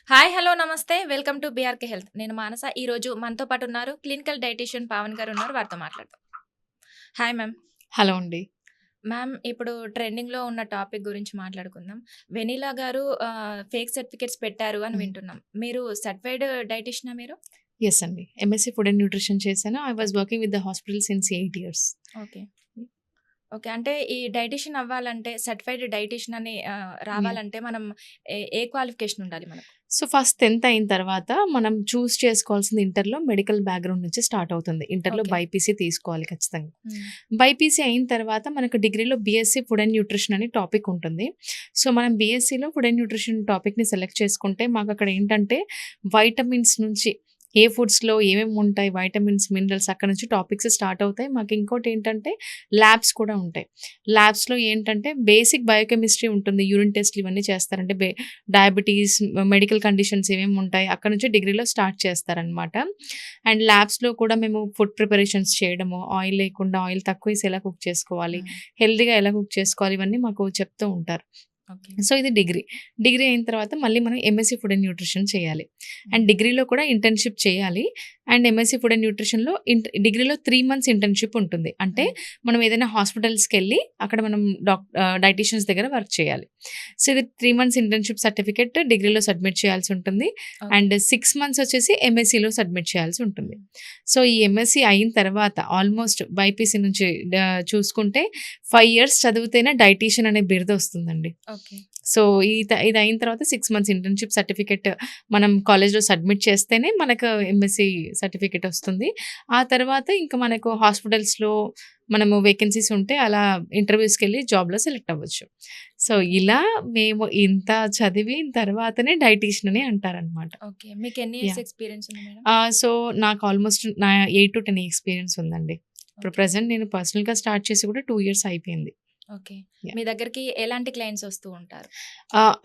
Hi! Hello! నమస్తే. Welcome to BRK health. నేను మానస. ఈరోజు మనతో పాటు ఉన్నారు క్లినికల్ డైటీషియన్ పావని గారు ఉన్నారు. వారితో మాట్లాడదాం. Hi ma'am. హలో అండి. మ్యామ్ ఇప్పుడు ట్రెండింగ్‌లో ఉన్న టాపిక్ గురించి మాట్లాడుకుందాం. వెనిలా గారు ఫేక్ సర్టిఫికేట్స్ పెట్టారు అని హ్మ్. వింటున్నాం. మీరు సర్టిఫైడ్ డైటీషియనా మీరు? యెస్ అండి. ఎంఎస్సీ ఫుడ్ అండ్ న్యూట్రిషన్ చేశాను. I was okay. Working with the hospital since 8 years. Okay. Okay. అంటే ఈ డైటీషియన్ అవ్వాలంటే సర్టిఫైడ్ డైటీషియన్ అని యాహ్! రావాలంటే మనం ఏ క్వాలిఫికేషన్ ఉండాలి మనకు? సో, ఫస్ట్ 10థ్ అయిన తర్వాత మనం చూజ్ చేసుకోవాల్సింది ఇంటర్‌లో మెడికల్ బ్యాక్‌గ్రౌండ్ నుంచి స్టార్ట్ అవుతుంది. ఇంటర్‌లో ఓకే. బైపీసీ తీసుకోవాలి ఖచ్చితంగా. హ్మ్. బైపీసీ అయిన తర్వాత మనకు డిగ్రీలో బీఎస్సీ ఫుడ్ అండ్ న్యూట్రిషన్ అని టాపిక్ ఉంటుంది. సో, మనం బీఎస్సీలో ఫుడ్ అండ్ న్యూట్రిషన్ టాపిక్‌ని సెలెక్ట్ చేసుకుంటే మాకక్కడ ఏంటంటే వైటమిన్స్ నుంచి ఏ ఫుడ్స్‌లో ఏమేమి ఉంటాయి వైటమిన్స్, మినరల్స్ అక్కడి నుంచి టాపిక్స్ స్టార్ట్ అవుతాయి. మాకు ఇంకోటేంటంటే ల్యాబ్స్ కూడా ఉంటాయి. ల్యాబ్స్‌లో ఏంటంటే బేసిక్ బయోకెమిస్ట్రీ ఉంటుంది. యూరిన్ టెస్ట్‌లు ఇవన్నీ చేస్తారంటే డయాబెటీస్, మెడికల్ కండిషన్స్ ఏమేమి ఉంటాయి అక్కడి నుంచి డిగ్రీలో స్టార్ట్ చేస్తారనమాట. అండ్ ల్యాబ్స్‌లో కూడా మేము ఫుడ్ ప్రిపరేషన్స్ చేయడము, ఆయిల్ లేకుండా ఆయిల్ తక్కువేసి ఎలా కుక్ చేసుకోవాలి, హ్మ్. హెల్తీగా ఎలా కుక్ చేసుకోవాలి ఇవన్నీ మాకు చెప్తూ ఉంటారు. ఓకే. సో, ఇది డిగ్రీ. డిగ్రీ అయిన తర్వాత మళ్ళీ మనం ఎంఎస్సీ ఫుడ్ అండ్ న్యూట్రిషన్ చేయాలి. అండ్ హ్మ్. డిగ్రీలో కూడా ఇంటర్న్‌షిప్ చేయాలి. అండ్ ఎంఎస్సీ ఫుడ్ అండ్ న్యూట్రిషన్‌లో డిగ్రీలో 3 మంత్స్ ఇంటర్న్‌షిప్ ఉంటుంది. అంటే హ్మ్. మనం ఏదైనా హాస్పిటల్స్‌కెళ్ళి అక్కడ మనం డైటీషియన్స్ దగ్గర వర్క్ చేయాలి. సో, ఇది 3 మంత్స్ ఇంటర్న్‌షిప్ సర్టిఫికేట్ డిగ్రీలో సబ్మిట్ చేయాల్సి ఉంటుంది. ఓకే. అండ్ 6 మంత్స్ వచ్చేసి ఎంఎస్సీలో సబ్మిట్ చేయాల్సి ఉంటుంది. హ్మ్. సో, ఈ ఎంఎస్సీ అయిన తర్వాత ఆల్మోస్ట్ బైపీసీ నుంచి చూసుకుంటే 5 ఇయర్స్ చదివితేనే డైటీషియన్ అనే బిరుదొస్తుందండి. ఓకే. సో, ఇది అయిన తర్వాత 6 మంత్స్ ఇంటర్న్‌షిప్ సర్టిఫికేట్ మనం కాలేజ్‌లో సబ్మిట్ చేస్తేనే మనకు ఎంఎస్సీ సర్టిఫికేట్ వస్తుంది. ఆ తర్వాత ఇంక మనకు హాస్పిటల్స్‌లో మనము వేకెన్సీస్ ఉంటే అలా ఇంటర్‌వ్యూస్‌కెళ్ళి జాబ్‌లో సెలెక్ట్ అవ్వచ్చు. So, okay. ఇలా మేము ఇంత చదివిన తర్వాతనే డైటీషియన్ అని అంటారనమాట. ఓకే. మీకెన్ని ఇయర్స్ యాహ్! ఎక్స్‌పీరియన్స్ ఉంది మేడం? సో, నాకు ఆల్మోస్ట్ 8-10 ఇప్పుడు ఉందండి. ఇప్పుడు ఓకే. ప్రెజెంట్ నేను పర్సనల్‌గా స్టార్ట్ చేసి కూడా 2 ఇయర్స్ అయిపోయింది. ఓకే. యాహ్! మీ దగ్గరికి ఎలాంటి క్లయింట్స్ వస్తూ ఉంటారు?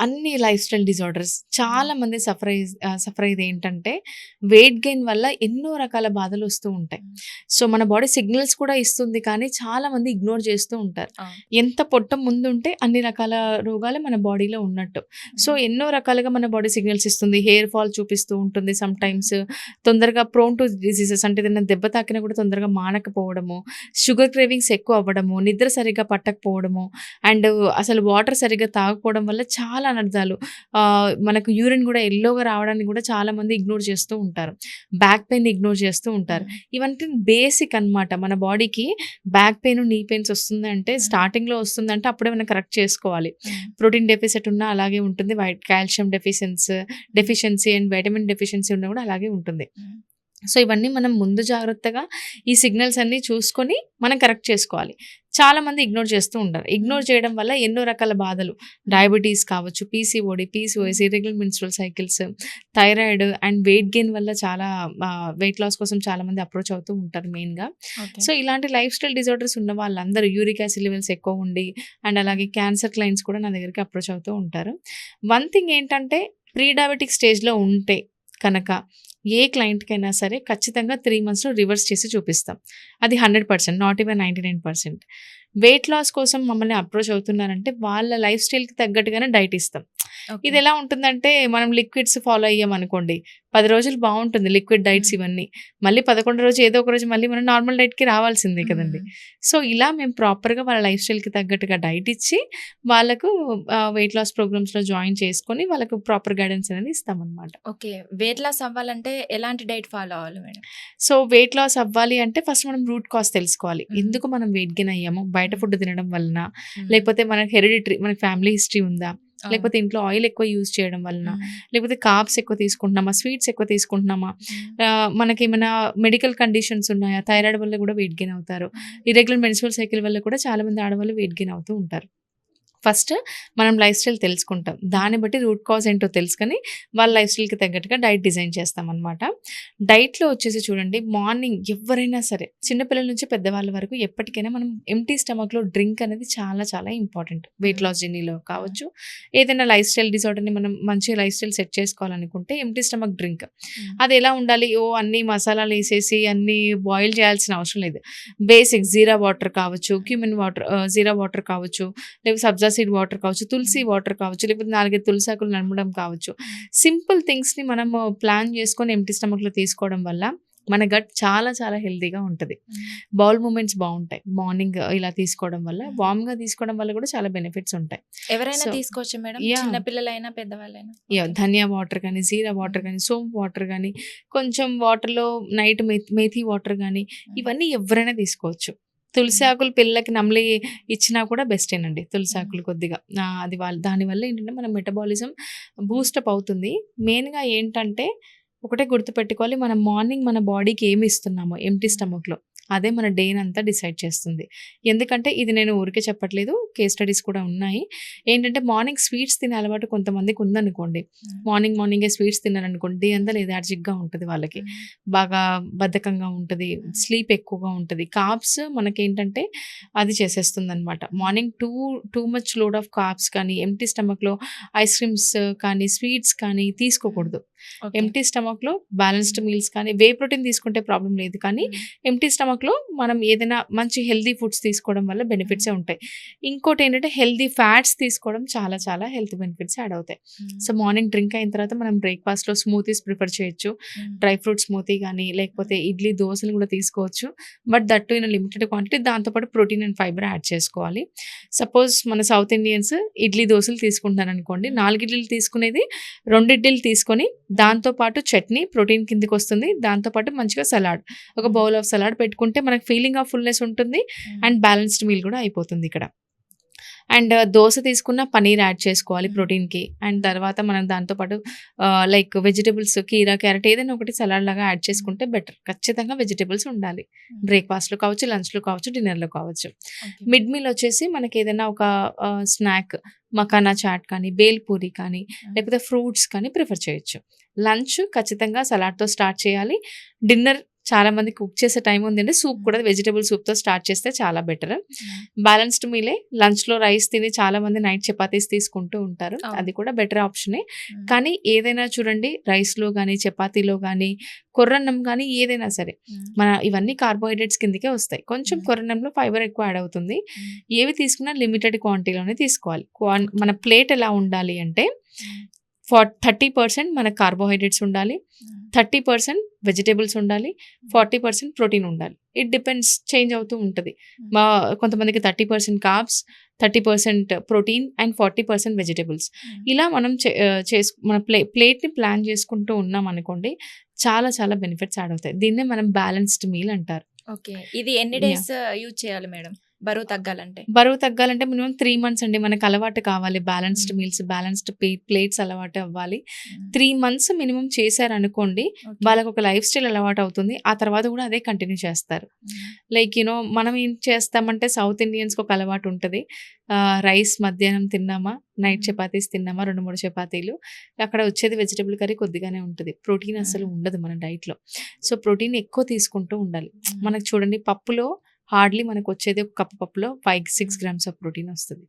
అన్ని లైఫ్ స్టైల్ డిజార్డర్స్ హ్మ్. చాలా మంది సఫర్ అయ్యేది ఏంటంటే వెయిట్ గెయిన్ వల్ల ఎన్నో రకాల బాధలొస్తూ ఉంటాయి. హ్మ్. సో, మన బాడీ సిగ్నల్స్ కూడా ఇస్తుంది కానీ చాలా మంది ఇగ్నోర్ చేస్తూ ఉంటారు. అవును. ఎంత పొట్ట ముందుంటే అన్ని రకాల రోగాలు మన బాడీలో ఉన్నట్టు. సో, హ్మ్. ఎన్నో రకాలుగా మన బాడీ సిగ్నల్స్ ఇస్తుంది. హెయిర్ ఫాల్ చూపిస్తూ ఉంటుంది హ్మ్. సమ్‌టైమ్స్. తొందరగా ప్రోన్ టు డిసీజెస్ అంటే ఏదైనా దెబ్బ తాకినా కూడా తొందరగా మానకపోవడము, షుగర్ క్రేవింగ్స్ ఎక్కువ అవ్వడము, నిద్ర సరిగ్గా పట్టకపోవడము అండ్ అసలు వాటర్ సరిగ్గా తాగకపోవడం వల్ల చాలా అనర్థాలు. మనకు యూరిన్ గూడా యెల్లోగా రావడాన్ని గూడా చాలామంది ఇగ్నోర్ చేస్తూ ఉంటారు. బ్యాక్ పెయిన్ ఇగ్నోర్ చేస్తూ ఉంటారు. హ్మ్. ఇవంటే బేసిక్ అనమాట. మన బాడీకి బ్యాక్ పెయిన్, నీ పెయిన్స్ వస్తుందంటే హ్మ్. స్టార్టింగ్‌లో వస్తుందంటే అప్పుడే మనం కరెక్ట్ చేసుకోవాలి. హ్మ్. ప్రోటీన్ డెఫిసిట్ ఉన్నా అలాగే ఉంటుంది. కాల్షియం హ్మ్. డెఫిషియన్సీ అండ్ వైటమిన్ డెఫిషియన్సీ ఉన్నా గూడా అలాగే ఉంటుంది. హ్మ్. సో, ఇవన్నీ మనం ముందు జాగ్రత్తగా ఈ సిగ్నల్స్ అన్నీ చూసుకొని మనం కరెక్ట్ చేసుకోవాలి. చాలామంది ఇగ్నోర్ చేస్తూ ఉంటారు. హ్మ్. ఇగ్నోర్ చేయడం వల్ల ఎన్నో రకాల బాధలు హ్మ్. డయాబెటీస్ కావచ్చు, పీసీఓడీ, హ్మ్. PCOS, irregular menstrual cycles, thyroid and weight gain వల్ల చాలా వెయిట్ లాస్ కోసం చాలామంది అప్రోచ్ అవుతూ ఉంటారు మెయిన్‌గా. ఓకే. సో, ఇలాంటి లైఫ్ స్టైల్ డిజార్డర్స్ ఉన్న వాళ్ళందరూ యూరిక్ యాసిడ్ లెవెల్స్ ఎక్కువ ఉండి అండ్ హ్మ్. అలాగే క్యాన్సర్ క్లయింట్స్ కూడా నా దగ్గరికి అప్రోచ్ అవుతూ ఉంటారు. వన్ థింగ్ ఏంటంటే ప్రీ డయాబెటిక్ స్టేజ్‌లో ఉంటే కనక ఏ క్లయింట్‌కైనా సరే ఖచ్చితంగా 3 మంత్స్‌లో రివర్స్ చేసి చూపిస్తాం. అది 100% నాట్ ఈవెన్ 99%. వెయిట్ లాస్ కోసం మమ్మల్ని అప్రోచ్ అవుతున్నారంటే వాళ్ళ లైఫ్ స్టైల్‌కి తగ్గట్టుగానే డైట్ ఇస్తాం. ఓకే. ఇదెలా ఉంటుందంటే మనం లిక్విడ్స్ ఫాలో అయ్యామనుకోండి 10 రోజులు బావుంటుంది లిక్విడ్ డైట్స్ హ్మ్. ఇవన్నీ. మళ్ళీ 11 రోజు ఏదో ఒక రోజు మళ్ళీ మనం నార్మల్ డైట్‌కి రావాల్సిందే కదండీ! హ్మ్. సో, ఇలా మేము ప్రాపర్‌గా వాళ్ళ లైఫ్ స్టైల్‌కి తగ్గట్టుగా డైట్ ఇచ్చి వాళ్ళకు వెయిట్ లాస్ ప్రోగ్రామ్స్‌లో జాయిన్ చేసుకొని వాళ్ళకు ప్రాపర్ గైడెన్స్ అనేది ఇస్తామనమాట. ఓకే. వెయిట్ లాస్ అవ్వాలంటే ఎలాంటి డైట్ ఫాలో అవ్వాలి మేడం? సో, వెయిట్ లాస్ అవ్వాలి అంటే ఫస్ట్ మనం రూట్ కాజ్ తెలుసుకోవాలి. హ్మ్. ఎందుకు మనం వెయిట్ గెయిన్ అయ్యాము? బయట హ్మ్. ఫుడ్ తినడం వలన? హ్మ్. లేకపోతే మనకి మనకి ఫ్యామిలీ హిస్టరీ ఉందా? అవును. లేకపోతే ఇంట్లో ఆయిల్ ఎక్కువ యూజ్ చేయడం వలన? హ్మ్. లేకపోతే కార్బ్స్ ఎక్కువ తీసుకుంటున్నామా? స్వీట్స్ ఎక్కువ తీసుకుంటున్నామా? హ్మ్. మనకేమైనా మెడికల్ కండిషన్స్ ఉన్నాయా? థైరాయిడ్ వల్ల కూడా వెయిట్ గెయిన్ అవుతారు. హ్మ్. ఇర్రెగ్యులర్ మెన్స్ట్రువల్ సైకిల్ వల్ల కూడా చాలామంది ఆడవాళ్ళు వెయిట్ గెయిన్ అవుతూ ఉంటారు. ఫస్ట్ మనం లైఫ్ స్టైల్ తెలుసుకుంటాం. హ్మ్. దాన్ని బట్టి రూట్ కాజ్ ఏంటో తెలుసుకొని, వాళ్ళ లైఫ్ స్టైల్‌కి తగ్గట్టుగా డైట్ డిజైన్ చేస్తామనమాట. డైట్‌లో వచ్చేసి చూడండి మార్నింగ్ ఎవ్వరైనా సరే చిన్న పిల్లల నుంచి పెద్దవాళ్ళ వరకు ఎప్పటికైనా మనం ఎంప్టీ స్టమక్‌లో డ్రింక్ అనేది చాలా చాలా ఇంపార్టెంట్. వెయిట్ హ్మ్. లాస్ జర్నీలో హ్మ్. కావచ్చు, ఏదైనా లైఫ్ స్టైల్ డిజార్డర్‌ని మనం మంచి లైఫ్ స్టైల్ సెట్ చేసుకోవాలనుకుంటే ఎంప్టీ స్టమక్ డ్రింక్. హ్మ్. అది ఎలా ఉండాలి? అన్నీ మసాలాలేసేసి అన్నీ బాయిల్ చేయాల్సిన అవసరం లేదు. బేసిక్ జీరా వాటర్ కావచ్చు, క్యూమిన్ వాటర్ జీరా వాటర్ కావచ్చు, లేకపోతే సబ్జా చియా సీడ్ వాటర్ కావచ్చు, తులసి వాటర్ కావచ్చు, లేకపోతే 4, 5 తులసాకులు నమలడం కావచ్చు. సింపుల్ థింగ్స్‌ని మనము ప్లాన్ చేసుకొని ఎంప్టీ స్టమక్‌లో తీసుకోవడం వల్ల మన గట్ చాలా చాలా హెల్తీగా ఉంటది. బౌల్ మూవ్‌మెంట్స్ బావుంటాయి. మార్నింగ్ ఇలా తీసుకోవడం వల్ల, వార్మ్‌గా తీసుకోవడం వల్ల కూడా చాలా బెనిఫిట్స్ ఉంటాయి. ఎవరైనా సో తీసుకోవచ్చా మేడం? యాహ్! చిన్న పిల్లలైనా, పెద్దవాళ్ళైనా? యాహ్! ఓకే. ధనియా వాటర్ గానీ, జీరా వాటర్ గానీ, సోంపు వాటర్ గానీ, కొంచెం వాటర్‌లో నైట్ మేథీ వాటర్ గానీ, ఇవన్నీ ఎవ్వరైనా తీసుకోవచ్చు. తులసి ఆకులు పిల్లలకి నమిలి ఇచ్చినా కూడా బెస్టేనండి. తులసి ఆకులు కొద్దిగా అది దానివల్ల ఏంటంటే మన మెటబాలిజం బూస్టప్ అవుతుంది. మెయిన్‌గా ఏంటంటే ఒకటే గుర్తుపెట్టుకోవాలి, మనం మార్నింగ్ మన బాడీకి ఏమి ఇస్తున్నామో ఎంప్టీ స్టమక్‌లో అదే మన డేనంతా డిసైడ్ చేస్తుంది. ఎందుకంటే ఇది నేను ఊరికే చెప్పట్లేదు. కేస్ స్టడీస్ కూడా ఉన్నాయి. ఏంటంటే మార్నింగ్ స్వీట్స్ తినే అలవాటు కొంతమందికి ఉందనుకోండి. మార్నింగే స్వీట్స్ తిన్నారనుకోండి, డే అంతా లెథార్జిక్‌గా ఉంటది వాళ్ళకి. బాగా బద్ధకంగా ఉంటది. స్లీప్ ఎక్కువగా ఉంటది. కార్బ్స్ మనకేంటంటే అది చేసేస్తుందనమాట. Morning too much load of carbs కానీ, ఎంప్టీ స్టమక్‌లో ఐస్ క్రీమ్స్ కానీ, స్వీట్స్ కానీ తీసుకోకూడదు. ఓకే. ఎంప్టీ స్టమక్‌లో బ్యాలెన్స్డ్ మీల్స్ కానీ, వే ప్రోటీన్ తీసుకుంటే ప్రాబ్లమ్ లేదు. కానీ ఎంప్టీ స్టమక్‌లో మనం ఏదైనా మంచి హెల్తీ ఫుడ్స్ తీసుకోవడం వల్ల బెనిఫిట్సే ఉంటాయి. ఇంకోటేంటంటే హెల్తీ ఫ్యాట్స్ తీసుకోవడం చాలా చాలా హెల్త్ బెనిఫిట్స్ యాడ్ అవుతాయి. సో, మార్నింగ్ డ్రింక్ అయిన తర్వాత మనం బ్రేక్‌ఫాస్ట్‌లో స్మూతీస్ ప్రిఫర్ చేయొచ్చు. డ్రై ఫ్రూట్ స్మూతీ గానీ, లేకపోతే ఇడ్లీ, దోసలు కూడా తీసుకోవచ్చు. But that two in limited quantity. దాంతో పాటు ప్రోటీన్ అండ్ ఫైబర్ యాడ్ చేసుకోవాలి. సపోజ్ మన సౌత్ ఇండియన్స్ ఇడ్లీ, దోసలు తీసుకుంటున్నారనుకోండి. 4 ఇడ్లీలు తీసుకునేది 2 ఇడ్లీలు తీసుకొని దాంతో పాటు చట్నీ ప్రోటీన్ కిందకొస్తుంది. దాంతో పాటు మంచిగా సలాడ్, ఒక బౌల్ ఆఫ్ సలాడ్ పెట్టుకుంటే మనకు ఫీలింగ్ ఆఫ్ ఫుల్‌నెస్ ఉంటుంది. అండ్ బ్యాలెన్స్డ్ మీల్ కూడా అయిపోతుంది ఇక్కడ. అండ్ దోస తీసుకున్న పనీర్ యాడ్ చేసుకోవాలి ప్రోటీన్‌కి. అండ్ తర్వాత మనం దాంతో పాటు లైక్ వెజిటబుల్స్ కీరా, క్యారట్ ఏదైనా ఒకటి సలాడ్ లాగా యాడ్ చేసుకుంటే బెటర్. ఖచ్చితంగా వెజిటబుల్స్ ఉండాలి. బ్రేక్‌ఫాస్ట్‌లో కావచ్చు, లంచ్‌లో కావచ్చు, డిన్నర్‌లో కావచ్చు. మిడ్ మీల్ వచ్చేసి మనకేదైనా ఒక స్నాక్ మఖానా చాట్ కానీ, బేల్ పూరి కానీ, లేకపోతే ఫ్రూట్స్ కానీ ప్రిఫర్ చేయొచ్చు. లంచ్ ఖచ్చితంగా సలాడ్‌తో స్టార్ట్ చేయాలి. డిన్నర్ చాలా మంది కుక్ చేసే టైం ఉందంటే సూప్ కూడా వెజిటబుల్ సూప్‌తో స్టార్ట్ చేస్తే చాలా బెటర్. బ్యాలెన్స్డ్ మీలే. లంచ్‌లో రైస్ తిని చాలా మంది నైట్ చపాతీస్ తీసుకుంటూ ఉంటారు. అది కూడా బెటర్ ఆప్షనే. కానీ ఏదైనా చూడండి, రైస్‌లో గానీ, చపాతీలో గానీ, కొర్రన్నం గానీ ఏదైనా సరే మన ఇవన్నీ కార్బోహైడ్రేట్స్ కిందకే వస్తాయి. కొంచెం కొర్రన్నంలో ఫైబర్ ఎక్కువ యాడ్ అవుతుంది. ఏవి తీసుకున్నా లిమిటెడ్ క్వాంటిటీలోనే తీసుకోవాలి. మన ప్లేట్ ఎలా ఉండాలి అంటే 30% మనకు కార్బోహైడ్రేట్స్ ఉండాలి. 30% వెజిటబుల్స్ ఉండాలి. 40% ప్రోటీన్ ఉండాలి. ఇట్ డిపెండ్స్, చేంజ్ అవుతూ ఉంటది. కొంతమందికి 30% కార్బ్స్, 30% ప్రోటీన్ అండ్ 40% వెజిటబుల్స్. ఇలా మనం మన ప్లేట్‌ని ప్లాన్ చేసుకుంటూ ఉన్నామనుకోండి, చాలా చాలా బెనిఫిట్స్ యాడ్ అవుతాయి. దీన్నే మనం బ్యాలెన్స్డ్ మీల్ అంటారు. ఓకే. ఇది ఎన్ని డేస్ యూజ్ చేయాలి మేడం బరువు తగ్గాలంటే? బరువు తగ్గాలంటే మినిమమ్ 3 మంత్స్ అండి. మనకు అలవాటు కావాలి. బ్యాలెన్స్డ్ మీల్స్, బ్యాలెన్స్డ్ ప్లేట్స్ అలవాటు అవ్వాలి. 3 మంత్స్ మినిమమ్ చేశారనుకోండి, వాళ్ళకొక లైఫ్ స్టైల్ అలవాటు అవుతుంది. ఆ తర్వాత కూడా అదే కంటిన్యూ చేస్తారు. లైక్ మనం ఏం చేస్తామంటే సౌత్ ఇండియన్స్‌కి ఒక అలవాటు ఉంటది. రైస్ మధ్యాహ్నం తిన్నామా, నైట్ చపాతీస్ తిన్నామా, 2, 3 చపాతీలు. అక్కడ వచ్చేది వెజిటబుల్ కర్రీ కొద్దిగానే ఉంటది. ప్రోటీన్ అస్సలు ఉండదు మన డైట్‌లో. సో, ప్రోటీన్ ఎక్కువ తీసుకుంటూ ఉండాలి. మనకు చూడండి, పప్పులో హార్డ్‌లీ మనకొచ్చేది ఒక కప్పు పప్పులో 5-6 గ్రామ్స్ ఆఫ్ ప్రోటీన్ వస్తది.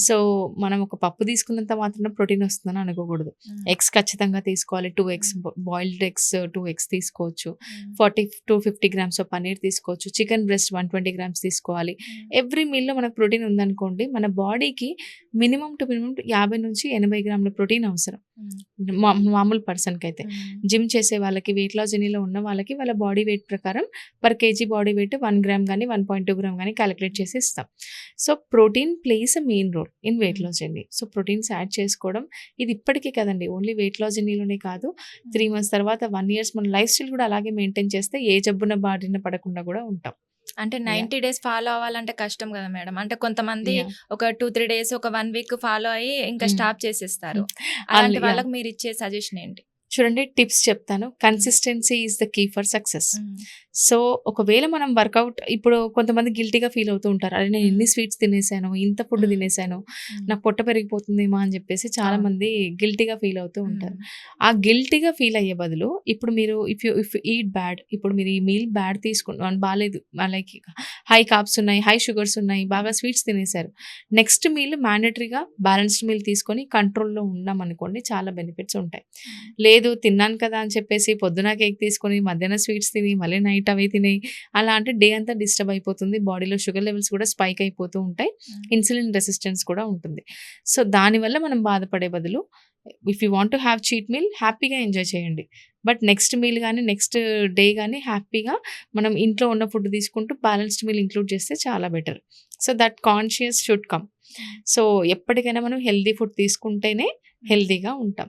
సో, మనం ఒక పప్పు తీసుకున్నంత మాత్రాన ప్రోటీన్ వస్తుందని అనుకోకూడదు. ఎగ్స్ ఖచ్చితంగా తీసుకోవాలి. 2 ఎగ్స్, బాయిల్డ్ ఎగ్స్ 2 ఎగ్స్ తీసుకోవచ్చు. 40-50 గ్రామ్స్ ఆఫ్ పన్నీర్ తీసుకోవచ్చు. చికెన్ బ్రెస్ట్ 120 గ్రామ్స్ తీసుకోవాలి. ఎవ్రీ మీల్‌లో మనకు ప్రోటీన్ ఉందనుకోండి, మన బాడీకి మినిమమ్ 50-80 గ్రాముల ప్రోటీన్ అవసరం. మామూలు పర్సన్‌కైతే. జిమ్ చేసే వాళ్ళకి, వెయిట్ లాస్ జర్నీలో ఉన్న వాళ్ళకి వాళ్ళ బాడీ వెయిట్ ప్రకారం per KG body weight 1 gram గానీ, 1.2 గ్రామ్ గానీ క్యాలిక్యులేట్ చేసి ఇస్తాం. So, protein plays a main role in weight loss journey. So, proteins add చేసుకోవడం ఇది ఇప్పటికే కదండి, ఓన్లీ వెయిట్ లాస్ జర్నీలోనే కాదు, 3 మంత్స్ తర్వాత 1 ఇయర్స్ మన లైఫ్ స్టైల్ కూడా అలాగే మెయింటైన్ చేస్తే ఏ జబ్బున బారిన పడకుండా కూడా ఉంటాం. అంటే 90 డేస్ ఫాలో అవ్వాలంటే కష్టం కదా మేడం. అంటే కొంతమంది ఒక 2-3 డేస్, ఒక 1 వీక్ ఫాలో అయ్యి ఇంకా స్టాప్ చేసేస్తారు. అలాంటి వాళ్ళకి మీరు ఇచ్చే సజెషన్ ఏంటి? చూడండి, టిప్స్ చెప్తాను. Consistency is the key for success. So, ఒకవేళ మనం వర్కౌట్, ఇప్పుడు కొంతమంది గిల్టీగా ఫీల్ అవుతూ ఉంటారు. అరే, నేను ఎన్ని స్వీట్స్ తినేసాను, ఇంత ఫుడ్ తినేసాను, నాకు పొట్ట పెరిగిపోతుందేమో అని చెప్పేసి చాలా మంది గిల్టీగా ఫీల్ అవుతూ ఉంటారు. ఆ గిల్టీగా ఫీల్ అయ్యే బదులు ఇప్పుడు మీరు ఇఫ్ ఈట్ బ్యాడ్, ఇప్పుడు మీరు ఈ మీల్ బ్యాడ్ తీసుకున్నాను, బాగాలేదు, లైక్ హై కార్బ్స్ ఉన్నాయి, హై షుగర్స్ ఉన్నాయి, బాగా స్వీట్స్ తినేసారు, నెక్స్ట్ మీల్ మ్యాండేటరీగా బ్యాలెన్స్డ్ మీల్ తీసుకొని కంట్రోల్లో ఉన్నాం అనుకోండి, చాలా బెనిఫిట్స్ ఉంటాయి. లేదు లేదు తిన్నాను కదా అని చెప్పేసి పొద్దున కేక్ తీసుకొని మధ్యాహ్నం స్వీట్స్ తిని మళ్ళీ నైట్ అవే తిని అలా అంటే డే అంతా డిస్టర్బ్ అయిపోతుంది. బాడీలో షుగర్ లెవెల్స్ కూడా స్పైక్ అయిపోతూ ఉంటాయి. ఇన్సులిన్ రెసిస్టెన్స్ కూడా ఉంటుంది. సో దానివల్ల మనం బాధపడే బదులు if you want to have cheat meal హ్యాపీగా ఎంజాయ్ చేయండి. బట్ నెక్స్ట్ మీల్ గానీ, నెక్స్ట్ డే గానీ హ్యాపీగా మనం ఇంట్లో ఉన్న ఫుడ్ తీసుకుంటూ బ్యాలెన్స్డ్ మీల్ ఇంక్లూడ్ చేస్తే చాలా better. So that conscious should come. So ఎప్పటికైనా మనం హెల్తీ ఫుడ్ తీసుకుంటేనే హెల్తీగా ఉంటాం.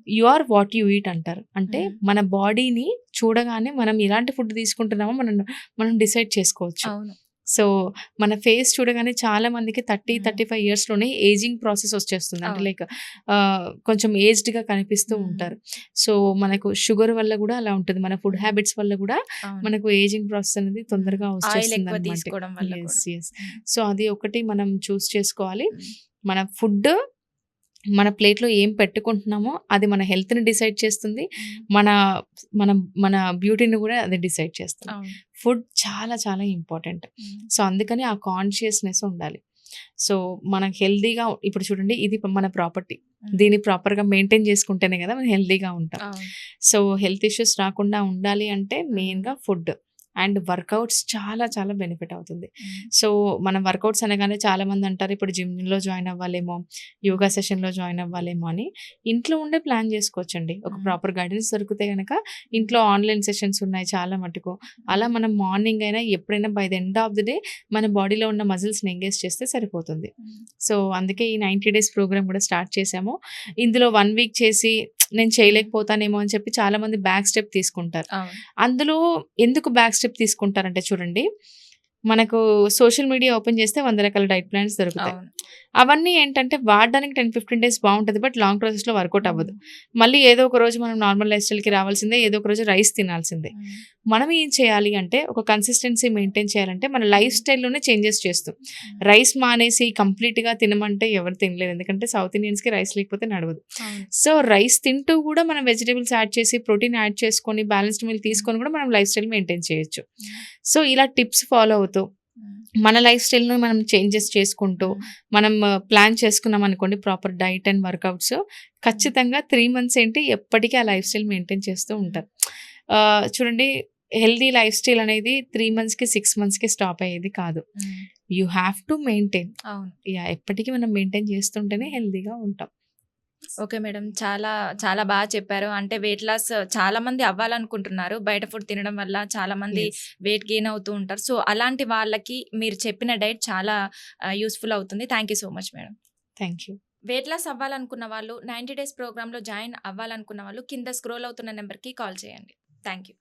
You are what you eat అంటారు. అంటే మన బాడీని చూడగానే మనం ఎలాంటి ఫుడ్ తీసుకుంటున్నామో మనం డిసైడ్ చేసుకోవచ్చు. అవును. సో మన ఫేస్ చూడగానే చాలా మందికి 30-35 ఇయర్స్‌లోనే ఏజింగ్ ప్రాసెస్ వచ్చేస్తుంది. అంటే అవును. లైక్ కొంచెం ఏజ్డ్‌గా కనిపిస్తూ ఉంటారు. సో మనకు షుగర్ వల్ల కూడా అలా ఉంటుంది. మన ఫుడ్ హ్యాబిట్స్ వల్ల కూడా అవును. మనకు ఏజింగ్ ప్రాసెస్ అనేది తొందరగా ఆయిల్ ఎక్కువ వచ్చేస్తుందన్నమాట. తీసుకోవడం వల్ల యెస్. కూడా. యెస్. సో అది ఒకటి మనం చూస్ చేసుకోవాలి. ఉమ్. మన ఫుడ్ మన ప్లేట్‌లో ఏం పెట్టుకుంటున్నామో అది మన హెల్త్‌ని డిసైడ్ చేస్తుంది. మన మన మన బ్యూటీని కూడా అది డిసైడ్ చేస్తుంది. అవును. ఫుడ్ చాలా చాలా ఇంపార్టెంట్. సో అందుకని ఆ కాన్షియస్‌నెస్ ఉండాలి. సో మనకు హెల్తీగా ఇప్పుడు చూడండి ఇది మన ప్రాపర్టీ. దీన్ని ప్రాపర్‌గా మెయింటైన్ చేసుకుంటేనే కదా మనం హెల్తీగా ఉంటాం. అవును. సో హెల్త్ ఇష్యూస్ రాకుండా ఉండాలి అంటే మెయిన్‌గా ఫుడ్ అండ్ వర్కౌట్స్ చాలా చాలా బెనిఫిట్ అవుతుంది. సో మనం వర్కౌట్స్ అనగానే చాలామంది అంటారు ఇప్పుడు జిమ్‌లో జాయిన్ అవ్వాలేమో, యోగా సెషన్‌లో జాయిన్ అవ్వాలేమో అని. ఇంట్లో ఉండే ప్లాన్ చేసుకోవచ్చండి. ఒక ప్రాపర్ గైడెన్స్ దొరికితే గనక ఇంట్లో ఆన్‌లైన్ సెషన్స్ ఉన్నాయి చాలా మటుకు. అలా మనం మార్నింగ్ అయినా ఎప్పుడైనా by the end of the day మన బాడీలో ఉన్న మజిల్స్‌ని ఎంగేజ్ చేస్తే సరిపోతుంది. సో అందుకే ఈ 90 డేస్ ప్రోగ్రామ్ కూడా స్టార్ట్ చేశాము. ఇందులో 1 వీక్ చేసి నేను చేయలేకపోతానేమో అని చెప్పి చాలామంది బ్యాక్ స్టెప్ తీసుకుంటారు. అవును. అందులో ఎందుకు బ్యాక్ స్టెప్ తీసుకుంటారంటే చూడండి, మనకు సోషల్ మీడియా ఓపెన్ చేస్తే 100 రకాల డైట్ ప్లాన్స్ దొరుకుతాయి. అవును. అవన్నీ ఏంటంటే వాడడానికి 10-15 డేస్ బావుంటది. బట్ లాంగ్ ప్రాసెస్‌లో వర్కౌట్ అవ్వదు. మళ్ళీ ఏదో ఒక రోజు మనం నార్మల్ లైఫ్ స్టైల్‌కి రావాల్సిందే. ఏదో ఒక రోజు రైస్ తినాల్సిందే. మనం ఏం చేయాలి అంటే ఒక కన్సిస్టెన్సీ మెయింటైన్ చేయాలంటే మన లైఫ్ స్టైల్‌లోనే చేంజెస్ చేస్తూ రైస్ మానేసి కంప్లీట్‌గా తినమంటే ఎవరు తినలేరు. ఎందుకంటే సౌత్ ఇండియన్స్‌కి రైస్ లేకపోతే నడవదు. అవును. సో రైస్ తింటూ కూడా మనం వెజిటబుల్స్ యాడ్ చేసి ప్రోటీన్ యాడ్ చేసుకొని బ్యాలెన్స్డ్ మీల్ తీసుకొని కూడా మనం లైఫ్ స్టైల్ మెయింటైన్ చేయొచ్చు. సో ఇలా టిప్స్ ఫాలో అవుతూ మన లైఫ్ స్టైల్‌ని మనం చేంజెస్ చేసుకుంటూ మనం ప్లాన్ చేసుకున్నాం అనుకోండి ప్రాపర్ డైట్ అండ్ వర్కౌట్స్ ఖచ్చితంగా 3 మంత్స్ ఏంటి ఎప్పటికీ ఆ లైఫ్ స్టైల్ మెయింటైన్ చేస్తూ ఉంటారు. చూడండి హెల్తీ లైఫ్ స్టైల్ అనేది 3 మంత్స్‌కి 6 మంత్స్‌కి స్టాప్ అయ్యేది కాదు. You have to maintain. అవును. ఎప్పటికీ మనం మెయింటైన్ చేస్తుంటేనే హెల్తీగా ఉంటాం. Okay madam. చాలా చాలా బాగా చెప్పారు. అంటే వెయిట్ లాస్ చాలా మంది అవ్వాలనుకుంటున్నారు. బయట ఫుడ్ తినడం వల్ల చాలా మంది Yes. వెయిట్ గెయిన్ అవుతూ ఉంటారు. సో అలాంటి వాళ్ళకి మీరు చెప్పిన డైట్ చాలా యూస్‌ఫుల్ అవుతుంది. Thank you so much madam. Thank you. Weight loss అవ్వాలనుకున్న వాళ్ళు 90 డేస్ ప్రోగ్రామ్‌లో జాయిన్ అవ్వాలనుకున్న వాళ్ళు కింద స్క్రోల్ అవుతున్న నెంబర్‌కి కాల్ చేయండి. Thank you.